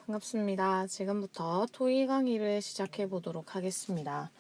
반갑습니다. 지금부터 토의 강의를 시작해 보도록 하겠습니다.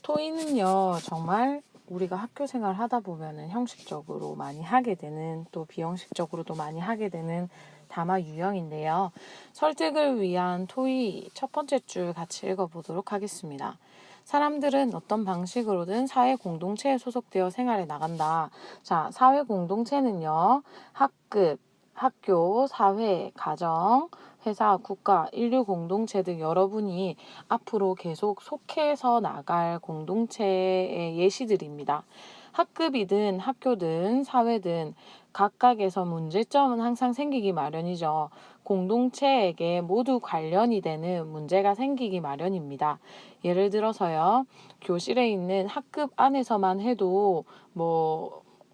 토의는요, 정말 우리가 학교 생활 하다 보면은 형식적으로 많이 하게 되는, 또 비형식적으로도 많이 하게 되는 담화 유형인데요. 설득을 위한 토의 첫 번째 줄 같이 읽어보도록 하겠습니다. 사람들은 어떤 방식으로든 사회 공동체에 소속되어 생활해 나간다. 자, 사회 공동체는요, 학급, 학교, 사회, 가정, 회사, 국가, 인류 공동체 등 여러분이 앞으로 계속 속해서 나갈 공동체의 예시들입니다. 학급이든 학교든 사회든 각각에서 문제점은 항상 생기기 마련이죠. 공동체에게 모두 관련이 되는 문제가 생기기 마련입니다. 예를 들어서요, 교실에 있는 학급 안에서만 해도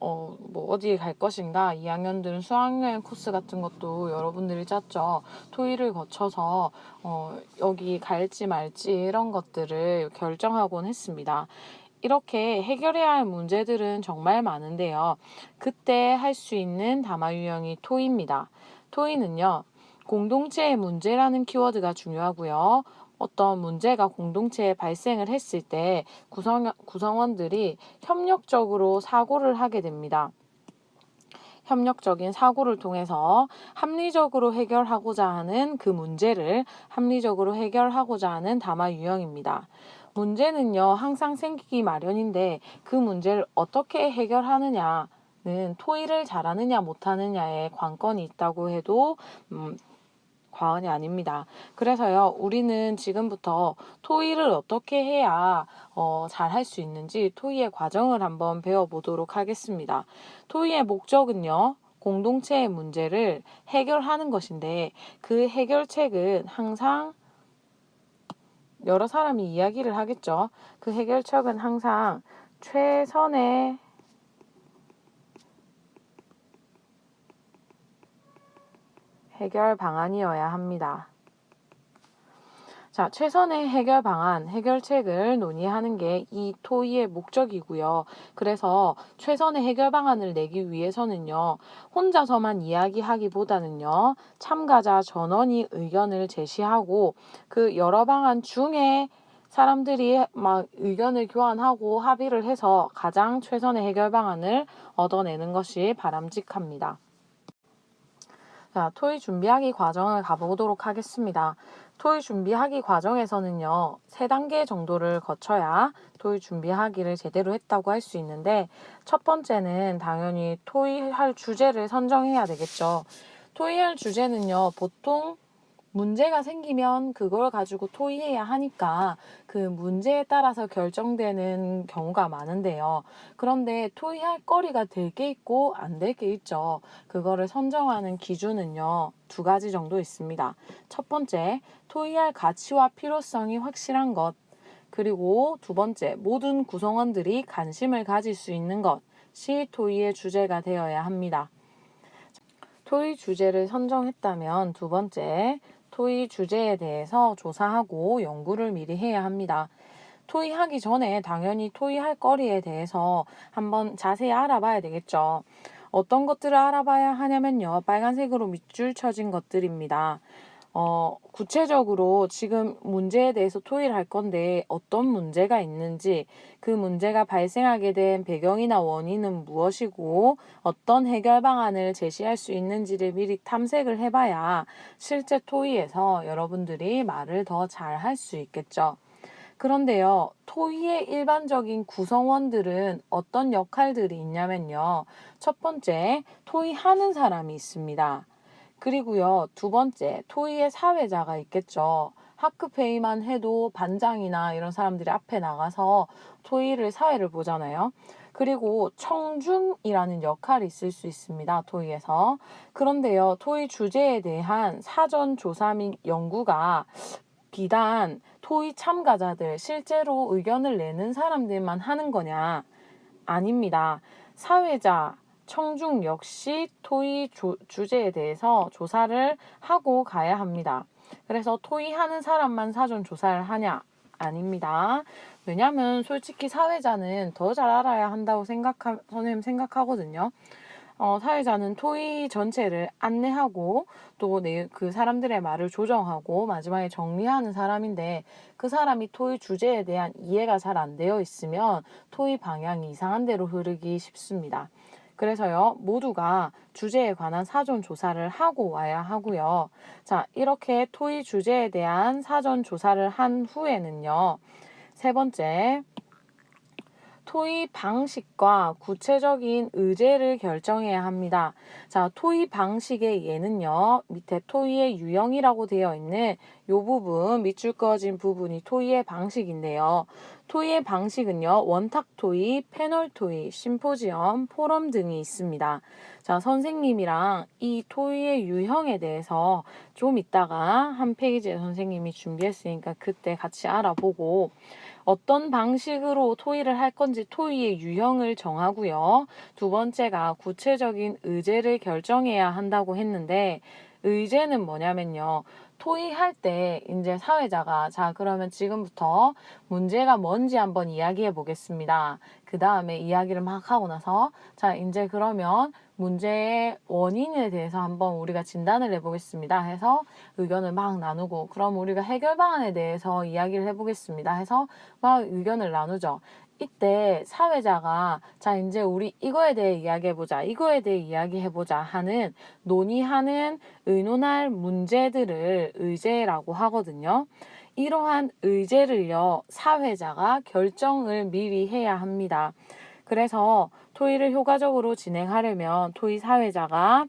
어디에 갈 것인가, 2학년들은 수학여행 코스 같은 것도 여러분들이 짰죠. 토의를 거쳐서 여기 갈지 말지 이런 것들을 결정하곤 했습니다. 이렇게 해결해야 할 문제들은 정말 많은데요. 그때 할 수 있는 담화 유형이 토의입니다. 토의는요, 공동체의 문제라는 키워드가 중요하고요. 어떤 문제가 공동체에 발생을 했을 때 구성원들이 협력적으로 사고를 하게 됩니다. 협력적인 사고를 통해서 합리적으로 해결하고자 하는 그 문제를 합리적으로 해결하고자 하는 담화 유형입니다. 문제는요, 항상 생기기 마련인데 그 문제를 어떻게 해결하느냐는 토의를 잘하느냐 못하느냐에 관건이 있다고 해도 과언이 아닙니다. 그래서요, 우리는 지금부터 토의를 어떻게 해야 잘 할 수 있는지 토의의 과정을 한번 배워보도록 하겠습니다. 토의의 목적은요, 공동체의 문제를 해결하는 것인데 그 해결책은 항상 여러 사람이 이야기를 하겠죠. 그 해결책은 항상 최선의 해결 방안이어야 합니다. 자, 최선의 해결 방안, 해결책을 논의하는 게 이 토의의 목적이고요. 그래서 최선의 해결 방안을 내기 위해서는요, 혼자서만 이야기하기보다는요, 참가자 전원이 의견을 제시하고 그 여러 방안 중에 사람들이 막 의견을 교환하고 합의를 해서 가장 최선의 해결 방안을 얻어내는 것이 바람직합니다. 자, 토의 준비하기 과정을 가보도록 하겠습니다. 토의 준비하기 과정에서는요, 3단계 정도를 거쳐야 토의 준비하기를 제대로 했다고 할 수 있는데, 첫 번째는 당연히 토의할 주제를 선정해야 되겠죠. 토의할 주제는요, 보통 문제가 생기면 그걸 가지고 토의해야 하니까 그 문제에 따라서 결정되는 경우가 많은데요. 그런데 토의할 거리가 될 게 있고 안 될 게 있죠. 그거를 선정하는 기준은요, 2가지 정도 있습니다. 첫 번째, 토의할 가치와 필요성이 확실한 것. 그리고 2번째, 모든 구성원들이 관심을 가질 수 있는 것이 토의의 주제가 되어야 합니다. 토의 주제를 선정했다면 2번째, 토의 주제에 대해서 조사하고 연구를 미리 해야 합니다. 토의하기 전에 당연히 토의할 거리에 대해서 한번 자세히 알아봐야 되겠죠. 어떤 것들을 알아봐야 하냐면요, 빨간색으로 밑줄 쳐진 것들입니다. 구체적으로 지금 문제에 대해서 토의를 할 건데 어떤 문제가 있는지, 그 문제가 발생하게 된 배경이나 원인은 무엇이고 어떤 해결 방안을 제시할 수 있는지를 미리 탐색을 해봐야 실제 토의에서 여러분들이 말을 더 잘 할 수 있겠죠. 그런데요, 토의의 일반적인 구성원들은 어떤 역할들이 있냐면요. 첫 번째, 토의하는 사람이 있습니다. 그리고요, 2번째, 토의의 사회자가 있겠죠. 학급 회의만 해도 반장이나 이런 사람들이 앞에 나가서 토의를 사회를 보잖아요. 그리고 청중이라는 역할이 있을 수 있습니다. 토의에서. 그런데요, 토의 주제에 대한 사전 조사 및 연구가 비단 토의 참가자들, 실제로 의견을 내는 사람들만 하는 거냐? 아닙니다. 사회자, 청중 역시 토의 주제에 대해서 조사를 하고 가야 합니다. 그래서 토의하는 사람만 사전 조사를 하냐? 아닙니다. 왜냐면 솔직히 사회자는 더 잘 알아야 한다고 선생님 생각하거든요. 사회자는 토의 전체를 안내하고 또 그 사람들의 말을 조정하고 마지막에 정리하는 사람인데 그 사람이 토의 주제에 대한 이해가 잘 안 되어 있으면 토의 방향이 이상한 데로 흐르기 쉽습니다. 그래서요, 모두가 주제에 관한 사전 조사를 하고 와야 하고요. 자, 이렇게 토의 주제에 대한 사전 조사를 한 후에는요, 세 번째, 토의 방식과 구체적인 의제를 결정해야 합니다. 자, 토의 방식의 예는요, 밑에 토의의 유형이라고 되어 있는 이 부분, 밑줄 그어진 부분이 토의의 방식인데요. 토의의 방식은요, 원탁 토의, 패널 토의, 심포지엄, 포럼 등이 있습니다. 자, 선생님이랑 이 토의의 유형에 대해서 좀 이따가 한 페이지에 선생님이 준비했으니까 그때 같이 알아보고 어떤 방식으로 토의를 할 건지 토의의 유형을 정하고요. 두 번째가 구체적인 의제를 결정해야 한다고 했는데 의제는 뭐냐면요. 토의할 때 이제 사회자가 자 그러면 지금부터 문제가 뭔지 한번 이야기해 보겠습니다. 그 다음에 이야기를 막 하고 나서 자 이제 그러면 문제의 원인에 대해서 한번 우리가 진단을 해보겠습니다 해서 의견을 막 나누고 그럼 우리가 해결 방안에 대해서 이야기를 해보겠습니다 해서 막 의견을 나누죠. 이때 사회자가 자 이제 우리 이거에 대해 이야기해보자 이거에 대해 이야기해보자 하는 논의하는 의논할 문제들을 의제라고 하거든요. 이러한 의제를요 사회자가 결정을 미리 해야 합니다. 그래서 토의를 효과적으로 진행하려면 토의 사회자가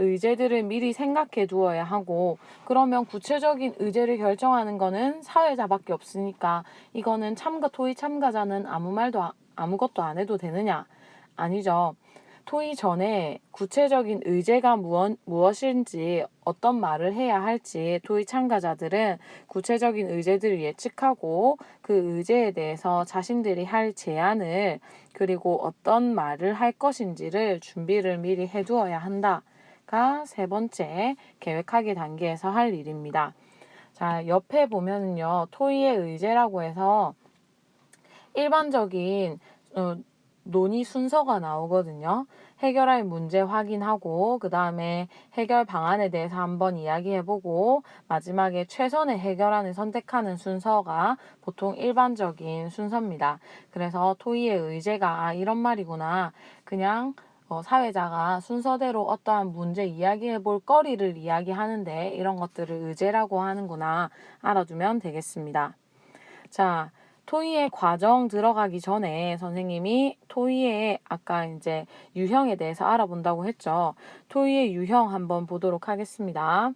의제들을 미리 생각해 두어야 하고 그러면 구체적인 의제를 결정하는 거는 사회자밖에 없으니까 이거는 토의 참가자는 아무것도 안 해도 되느냐? 아니죠. 토의 전에 구체적인 의제가 무엇인지 어떤 말을 해야 할지 토의 참가자들은 구체적인 의제들을 예측하고 그 의제에 대해서 자신들이 할 제안을 그리고 어떤 말을 할 것인지를 준비를 미리 해두어야 한다가 세 번째 계획하기 단계에서 할 일입니다. 자, 옆에 보면은요, 토의의 의제라고 해서 일반적인 논의 순서가 나오거든요. 해결할 문제 확인하고 그 다음에 해결 방안에 대해서 한번 이야기해보고 마지막에 최선의 해결안을 선택하는 순서가 보통 일반적인 순서입니다. 그래서 토의의 의제가 이런 말이구나. 그냥 사회자가 순서대로 어떠한 문제 이야기해볼 거리를 이야기하는데 이런 것들을 의제라고 하는구나 알아두면 되겠습니다. 자, 토의의 과정 들어가기 전에 선생님이 토의의 아까 이제 유형에 대해서 알아본다고 했죠. 토의의 유형 한번 보도록 하겠습니다.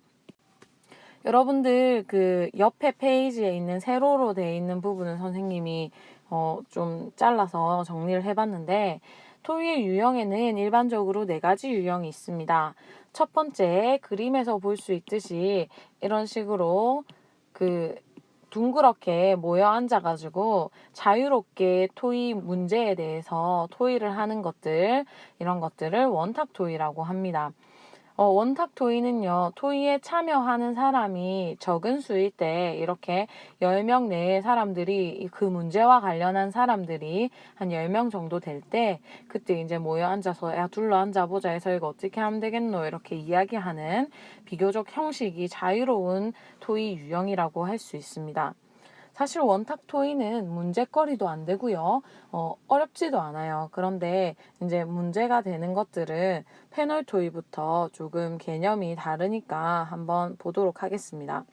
여러분들 그 옆에 페이지에 있는 세로로 되어 있는 부분은 선생님이 좀 잘라서 정리를 해봤는데 토의의 유형에는 일반적으로 4가지 유형이 있습니다. 첫 번째 그림에서 볼 수 있듯이 이런 식으로 그 둥그렇게 모여 앉아가지고 자유롭게 토의 문제에 대해서 토의를 하는 것들 이런 것들을 원탁 토의라고 합니다. 원탁 토의는요, 토의에 참여하는 사람이 적은 수일 때 이렇게 10명 내의 사람들이 그 문제와 관련한 사람들이 한 10명 정도 될 때 그때 이제 모여 앉아서 야 둘러 앉아보자 해서 이거 어떻게 하면 되겠노 이렇게 이야기하는 비교적 형식이 자유로운 토의 유형이라고 할 수 있습니다. 사실 원탁 토의는 문제거리도 안 되고요. 어렵지도 않아요. 그런데 이제 문제가 되는 것들은 패널 토의부터 조금 개념이 다르니까 한번 보도록 하겠습니다.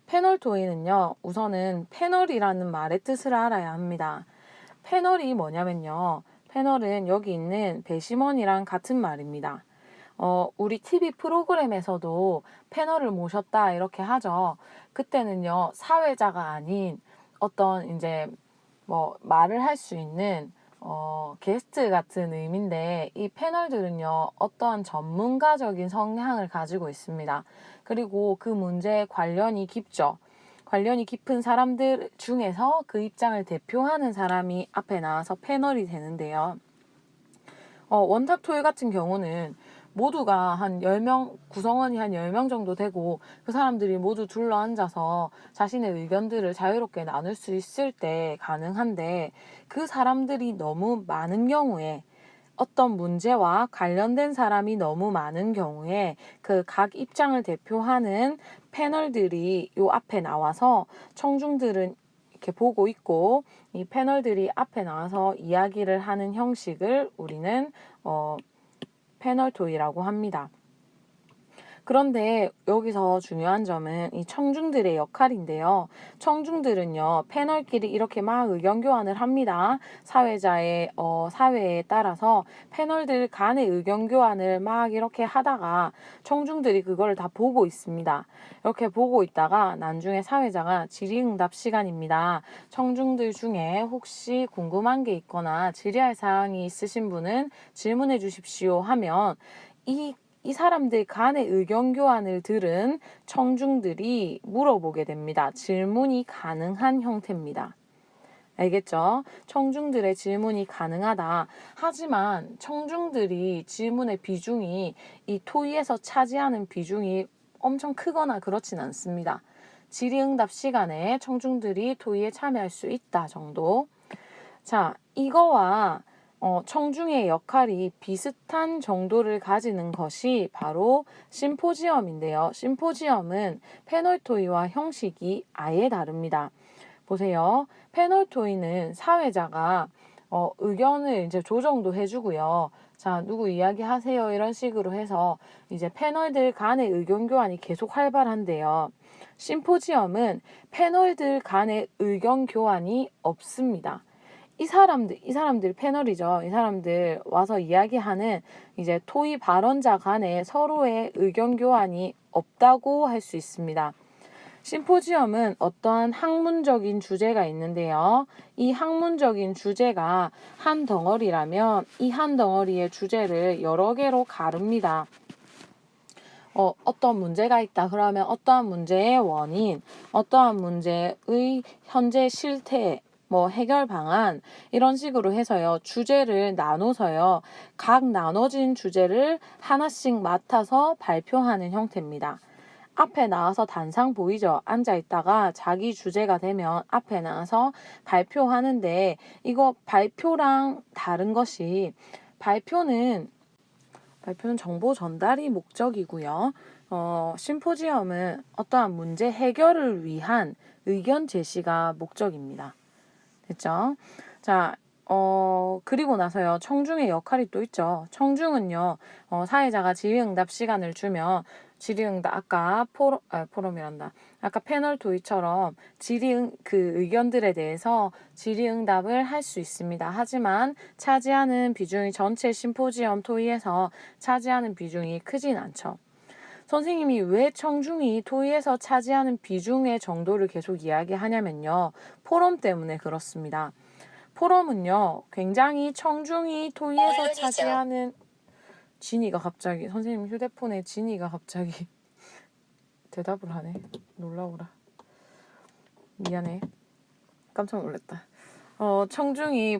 패널 토의는요. 우선은 패널이라는 말의 뜻을 알아야 합니다. 패널이 뭐냐면요. 패널은 여기 있는 배심원이랑 같은 말입니다. 우리 TV 프로그램에서도 패널을 모셨다 이렇게 하죠. 그때는요, 사회자가 아닌 어떤 이제 뭐 말을 할 수 있는 게스트 같은 의미인데 이 패널들은요, 어떠한 전문가적인 성향을 가지고 있습니다. 그리고 그 문제에 관련이 깊죠. 관련이 깊은 사람들 중에서 그 입장을 대표하는 사람이 앞에 나와서 패널이 되는데요. 원탁 토의 같은 경우는 모두가 한 10명, 구성원이 한 10명 정도 되고 그 사람들이 모두 둘러 앉아서 자신의 의견들을 자유롭게 나눌 수 있을 때 가능한데 그 사람들이 너무 많은 경우에 어떤 문제와 관련된 사람이 너무 많은 경우에 그 각 입장을 대표하는 패널들이 요 앞에 나와서 청중들은 이렇게 보고 있고 이 패널들이 앞에 나와서 이야기를 하는 형식을 우리는 패널 토의라고 합니다. 그런데 여기서 중요한 점은 이 청중들의 역할인데요. 청중들은요, 패널끼리 이렇게 막 의견 교환을 합니다. 사회에 따라서 패널들 간의 의견 교환을 막 이렇게 하다가 청중들이 그걸 다 보고 있습니다. 이렇게 보고 있다가 나중에 사회자가 질의응답 시간입니다. 청중들 중에 혹시 궁금한 게 있거나 질의할 사항이 있으신 분은 질문해 주십시오 하면 이 사람들 간의 의견 교환을 들은 청중들이 물어보게 됩니다. 질문이 가능한 형태입니다. 알겠죠? 청중들의 질문이 가능하다. 하지만 청중들이 질문의 비중이 이 토의에서 차지하는 비중이 엄청 크거나 그렇진 않습니다. 질의응답 시간에 청중들이 토의에 참여할 수 있다 정도. 자, 이거와 청중의 역할이 비슷한 정도를 가지는 것이 바로 심포지엄인데요. 심포지엄은 패널 토의와 형식이 아예 다릅니다. 보세요. 패널 토의는 사회자가 의견을 이제 조정도 해주고요. 자, 누구 이야기하세요. 이런 식으로 해서 이제 패널들 간의 의견 교환이 계속 활발한데요. 심포지엄은 패널들 간의 의견 교환이 없습니다. 이 사람들 패널이죠. 이 사람들 와서 이야기하는 이제 토의 발언자 간에 서로의 의견 교환이 없다고 할 수 있습니다. 심포지엄은 어떠한 학문적인 주제가 있는데요. 이 학문적인 주제가 한 덩어리라면 이 한 덩어리의 주제를 여러 개로 가릅니다. 어떤 문제가 있다 그러면 어떠한 문제의 원인, 어떠한 문제의 현재 실태, 해결 방안 이런 식으로 해서요. 주제를 나눠서요. 각 나눠진 주제를 하나씩 맡아서 발표하는 형태입니다. 앞에 나와서 단상 보이죠? 앉아있다가 자기 주제가 되면 앞에 나와서 발표하는데 이거 발표랑 다른 것이 발표는 정보 전달이 목적이고요. 심포지엄은 어떠한 문제 해결을 위한 의견 제시가 목적입니다. 됐죠? 자, 그리고 나서요. 청중의 역할이 또 있죠. 청중은요. 사회자가 질의응답 시간을 주면 질의응답 아까 포럼이란다. 아까 패널 토의처럼 그 의견들에 대해서 질의응답을 할 수 있습니다. 하지만 차지하는 비중이 전체 심포지엄 토의에서 차지하는 비중이 크진 않죠. 선생님이 왜 청중이 토의에서 차지하는 비중의 정도를 계속 이야기하냐면요. 포럼 때문에 그렇습니다. 포럼은요. 굉장히 청중이 토의에서 차지하는 선생님 휴대폰에 진이가 갑자기 대답을 하네. 놀라워라. 미안해. 깜짝 놀랐다. 청중이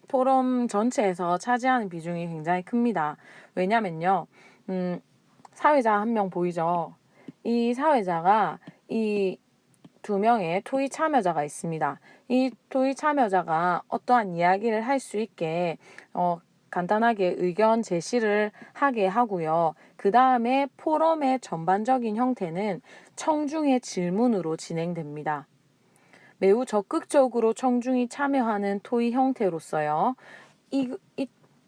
포럼 전체에서 차지하는 비중이 굉장히 큽니다. 왜냐면요. 사회자 한 명 보이죠? 이 사회자가 이 2명의 토의 참여자가 있습니다. 이 토의 참여자가 어떠한 이야기를 할 수 있게 간단하게 의견 제시를 하게 하고요. 그 다음에 포럼의 전반적인 형태는 청중의 질문으로 진행됩니다. 매우 적극적으로 청중이 참여하는 토의 형태로서요.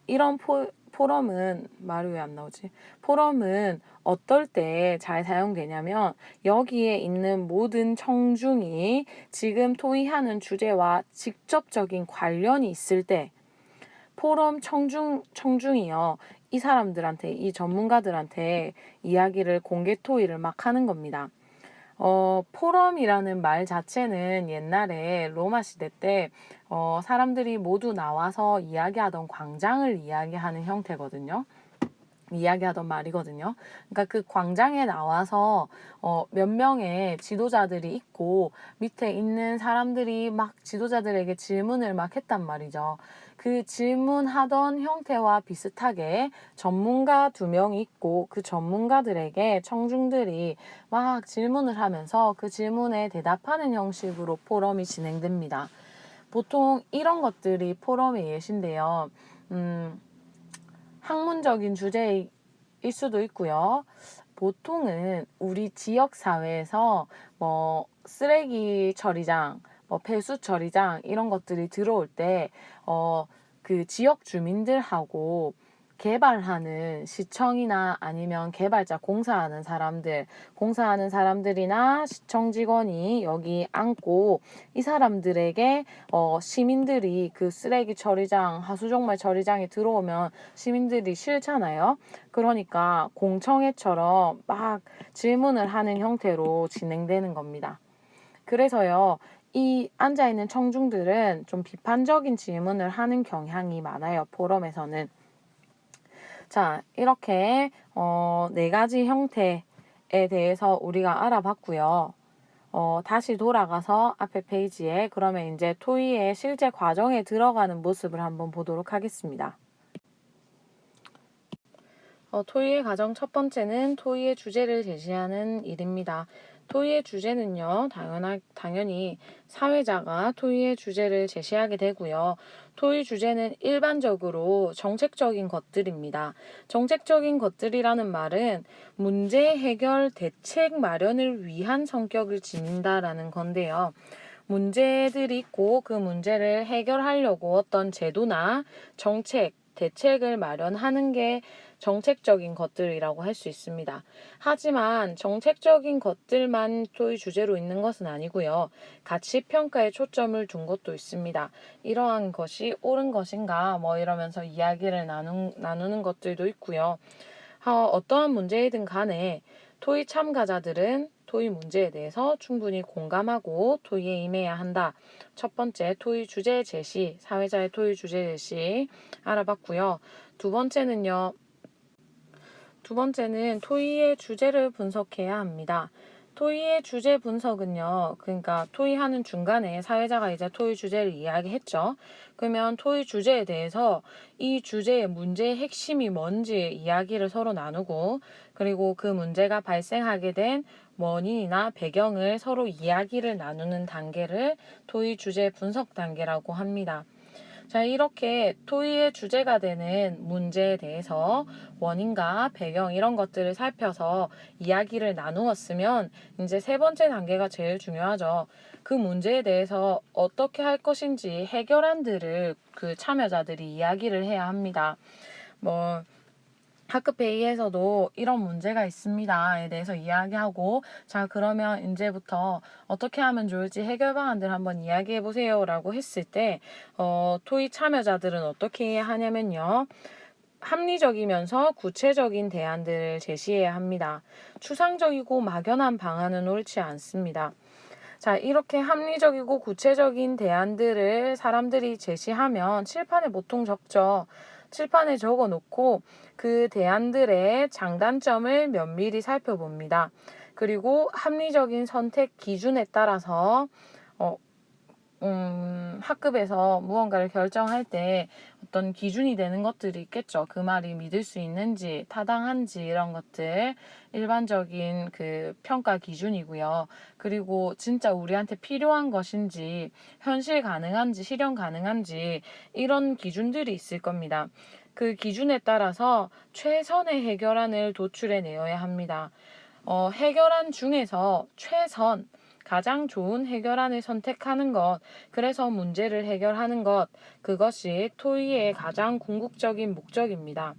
이런 포럼은 말이 왜 안 나오지? 포럼은 어떨 때 잘 사용되냐면 여기에 있는 모든 청중이 지금 토의하는 주제와 직접적인 관련이 있을 때 포럼 청중이요. 이 사람들한테, 이 전문가들한테 이야기를 공개 토의를 막 하는 겁니다. 포럼이라는 말 자체는 옛날에 로마 시대 때 사람들이 모두 나와서 이야기하던 광장을 이야기하는 형태거든요. 이야기하던 말이거든요. 그러니까 그 광장에 나와서 몇 명의 지도자들이 있고 밑에 있는 사람들이 막 지도자들에게 질문을 막 했단 말이죠. 그 질문하던 형태와 비슷하게 전문가 2명이 있고 그 전문가들에게 청중들이 막 질문을 하면서 그 질문에 대답하는 형식으로 포럼이 진행됩니다. 보통 이런 것들이 포럼의 예시인데요. 학문적인 주제일 수도 있고요. 보통은 우리 지역 사회에서 뭐 쓰레기 처리장, 뭐 폐수 처리장 이런 것들이 들어올 때 그 지역 주민들하고 개발하는 시청이나 아니면 개발자 공사하는 사람들이나 시청 직원이 여기 앉고 이 사람들에게 시민들이 그 쓰레기 처리장, 하수종말 처리장에 들어오면 시민들이 싫잖아요. 그러니까 공청회처럼 막 질문을 하는 형태로 진행되는 겁니다. 그래서요, 이 앉아있는 청중들은 좀 비판적인 질문을 하는 경향이 많아요. 포럼에서는. 자, 이렇게 4가지 형태에 대해서 우리가 알아봤고요. 다시 돌아가서 앞에 페이지에 그러면 이제 토의의 실제 과정에 들어가는 모습을 한번 보도록 하겠습니다. 토의의 과정 첫 번째는 토의의 주제를 제시하는 일입니다. 토의의 주제는요, 당연히 사회자가 토의의 주제를 제시하게 되고요. 토의 주제는 일반적으로 정책적인 것들입니다. 정책적인 것들이라는 말은 문제 해결 대책 마련을 위한 성격을 지닌다라는 건데요. 문제들이 있고 그 문제를 해결하려고 어떤 제도나 정책, 대책을 마련하는 게 정책적인 것들이라고 할 수 있습니다. 하지만 정책적인 것들만 토의 주제로 있는 것은 아니고요. 가치 평가에 초점을 둔 것도 있습니다. 이러한 것이 옳은 것인가 뭐 이러면서 이야기를 나누는 것들도 있고요. 어떠한 문제이든 간에 토의 참가자들은 토의 문제에 대해서 충분히 공감하고 토의에 임해야 한다. 첫 번째, 토의 주제 제시, 사회자의 토의 주제 제시 알아봤고요. 두 번째는 토의의 주제를 분석해야 합니다. 토의의 주제 분석은요, 그러니까 토의하는 중간에 사회자가 이제 토의 주제를 이야기했죠. 그러면 토의 주제에 대해서 이 주제의 문제의 핵심이 뭔지 이야기를 서로 나누고, 그리고 그 문제가 발생하게 된 원인이나 배경을 서로 이야기를 나누는 단계를 토의 주제 분석 단계라고 합니다. 자, 이렇게 토의의 주제가 되는 문제에 대해서 원인과 배경 이런 것들을 살펴서 이야기를 나누었으면 이제 세 번째 단계가 제일 중요하죠. 그 문제에 대해서 어떻게 할 것인지 해결안들을 그 참여자들이 이야기를 해야 합니다. 뭐 학급 회의에서도 이런 문제가 있습니다에 대해서 이야기하고, 자, 그러면 이제부터 어떻게 하면 좋을지 해결 방안들 한번 이야기해 보세요 라고 했을 때 토의 참여자들은 어떻게 해야 하냐면요, 합리적이면서 구체적인 대안들을 제시해야 합니다. 추상적이고 막연한 방안은 옳지 않습니다. 자, 이렇게 합리적이고 구체적인 대안들을 사람들이 제시하면 칠판에 보통 적죠. 칠판에 적어 놓고 그 대안들의 장단점을 면밀히 살펴봅니다. 그리고 합리적인 선택 기준에 따라서 학급에서 무언가를 결정할 때 어떤 기준이 되는 것들이 있겠죠. 그 말이 믿을 수 있는지, 타당한지 이런 것들 일반적인 그 평가 기준이고요. 그리고 진짜 우리한테 필요한 것인지, 현실 가능한지, 실현 가능한지 이런 기준들이 있을 겁니다. 그 기준에 따라서 최선의 해결안을 도출해 내어야 합니다. 해결안 중에서 가장 좋은 해결안을 선택하는 것, 그래서 문제를 해결하는 것, 그것이 토의의 가장 궁극적인 목적입니다.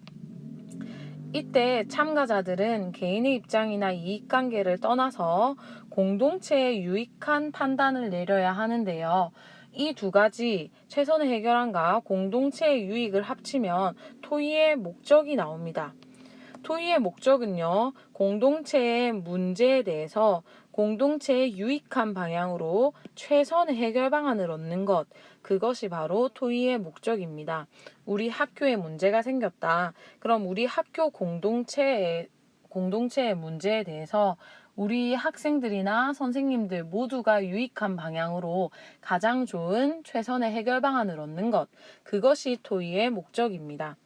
이때 참가자들은 개인의 입장이나 이익관계를 떠나서 공동체에 유익한 판단을 내려야 하는데요. 이 두 가지, 최선의 해결안과 공동체의 유익을 합치면 토의의 목적이 나옵니다. 토의의 목적은요, 공동체의 문제에 대해서 공동체에 유익한 방향으로 최선의 해결 방안을 얻는 것, 그것이 바로 토의의 목적입니다. 우리 학교에 문제가 생겼다. 그럼 우리 학교 공동체의 문제에 대해서 우리 학생들이나 선생님들 모두가 유익한 방향으로 가장 좋은 최선의 해결 방안을 얻는 것, 그것이 토의의 목적입니다.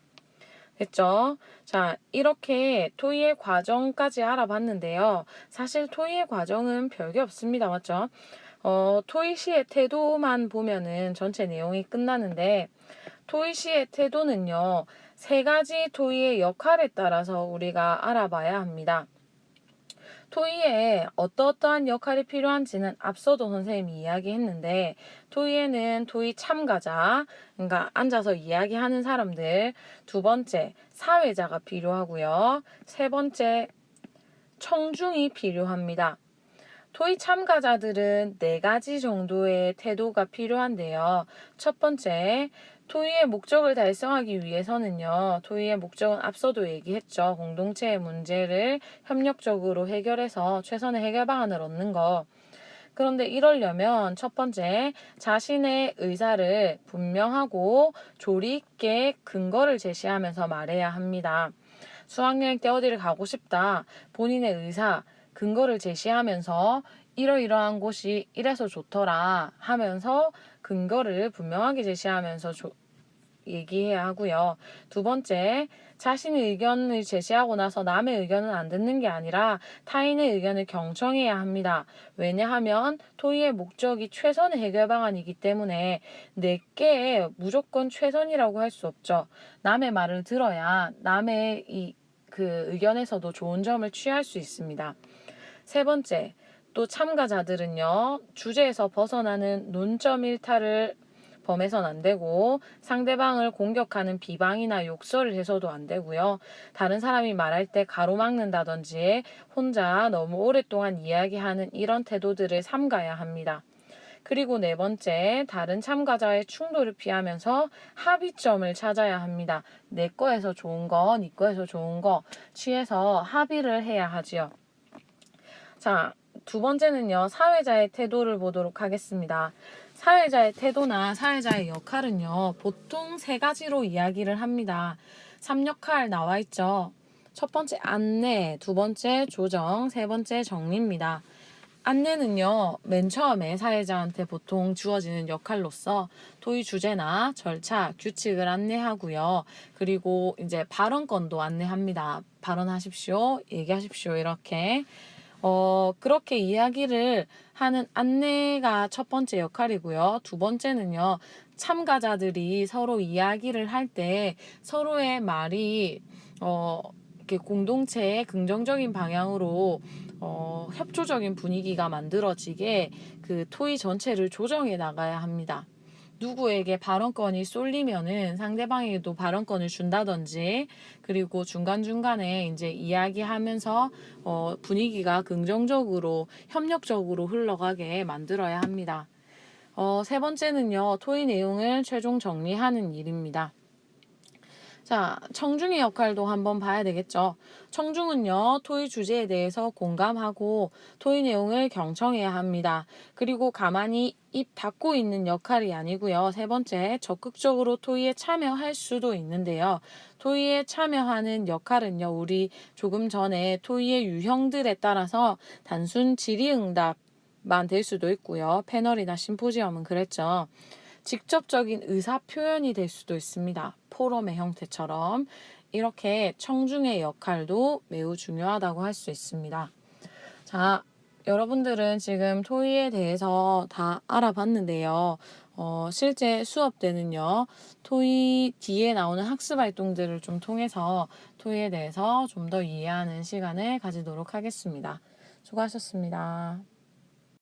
됐죠? 자, 이렇게 토의의 과정까지 알아봤는데요. 사실 토의의 과정은 별게 없습니다. 맞죠? 토의 시의 태도만 보면은 전체 내용이 끝나는데, 토의 시의 태도는요, 세 가지 토의의 역할에 따라서 우리가 알아봐야 합니다. 토의에 어떠한 역할이 필요한지는 앞서도 선생님이 이야기했는데, 토의에는 토의 참가자, 그러니까 앉아서 이야기하는 사람들, 두 번째 사회자가 필요하고요. 세 번째 청중이 필요합니다. 토의 참가자들은 네 가지 정도의 태도가 필요한데요. 첫 번째, 토의의 목적을 달성하기 위해서는요. 토의의 목적은 앞서도 얘기했죠. 공동체의 문제를 협력적으로 해결해서 최선의 해결 방안을 얻는 거. 그런데 이러려면 첫 번째, 자신의 의사를 분명하고 조리 있게 근거를 제시하면서 말해야 합니다. 수학여행 때 어디를 가고 싶다. 본인의 의사, 근거를 제시하면서 이러이러한 곳이 이래서 좋더라 하면서 근거를 분명하게 제시하면서 얘기해야 하고요. 두 번째, 자신의 의견을 제시하고 나서 남의 의견은 안 듣는 게 아니라 타인의 의견을 경청해야 합니다. 왜냐하면 토의의 목적이 최선의 해결 방안이기 때문에 내게 무조건 최선이라고 할 수 없죠. 남의 말을 들어야 남의 그 의견에서도 좋은 점을 취할 수 있습니다. 세 번째, 또 참가자들은요, 주제에서 벗어나는 논점 일탈을 범해서는 안 되고, 상대방을 공격하는 비방이나 욕설을 해서도 안 되고요. 다른 사람이 말할 때 가로막는다든지 혼자 너무 오랫동안 이야기하는 이런 태도들을 삼가야 합니다. 그리고 네 번째, 다른 참가자의 충돌을 피하면서 합의점을 찾아야 합니다. 내 거에서 좋은 거, 네 거에서 좋은 거 취해서 합의를 해야 하지요. 자, 두 번째는요, 사회자의 태도를 보도록 하겠습니다. 사회자의 태도나 사회자의 역할은요, 보통 세 가지로 이야기를 합니다. 3역할 나와 있죠. 첫 번째 안내, 두 번째 조정, 세 번째 정리입니다. 안내는요, 맨 처음에 사회자한테 보통 주어지는 역할로서 토의 주제나 절차, 규칙을 안내하고요. 그리고 이제 발언권도 안내합니다. 발언하십시오, 얘기하십시오, 이렇게. 그렇게 이야기를 하는 안내가 첫 번째 역할이고요. 두 번째는요, 참가자들이 서로 이야기를 할 때 서로의 말이, 이렇게 공동체의 긍정적인 방향으로 협조적인 분위기가 만들어지게 그 토의 전체를 조정해 나가야 합니다. 누구에게 발언권이 쏠리면은 상대방에게도 발언권을 준다든지, 그리고 중간중간에 이제 이야기하면서 분위기가 긍정적으로 협력적으로 흘러가게 만들어야 합니다. 세 번째는요, 토의 내용을 최종 정리하는 일입니다. 자, 청중의 역할도 한번 봐야 되겠죠. 청중은요, 토의 주제에 대해서 공감하고 토의 내용을 경청해야 합니다. 그리고 가만히 입 닫고 있는 역할이 아니고요. 세 번째, 적극적으로 토의에 참여할 수도 있는데요. 토의에 참여하는 역할은요, 우리 조금 전에 토의의 유형들에 따라서 단순 질의응답만 될 수도 있고요. 패널이나 심포지엄은 그랬죠. 직접적인 의사 표현이 될 수도 있습니다. 포럼의 형태처럼. 이렇게 청중의 역할도 매우 중요하다고 할 수 있습니다. 자, 여러분들은 지금 토의에 대해서 다 알아봤는데요. 실제 수업 때는요, 토의 뒤에 나오는 학습 활동들을 좀 통해서 토의에 대해서 좀 더 이해하는 시간을 가지도록 하겠습니다. 수고하셨습니다.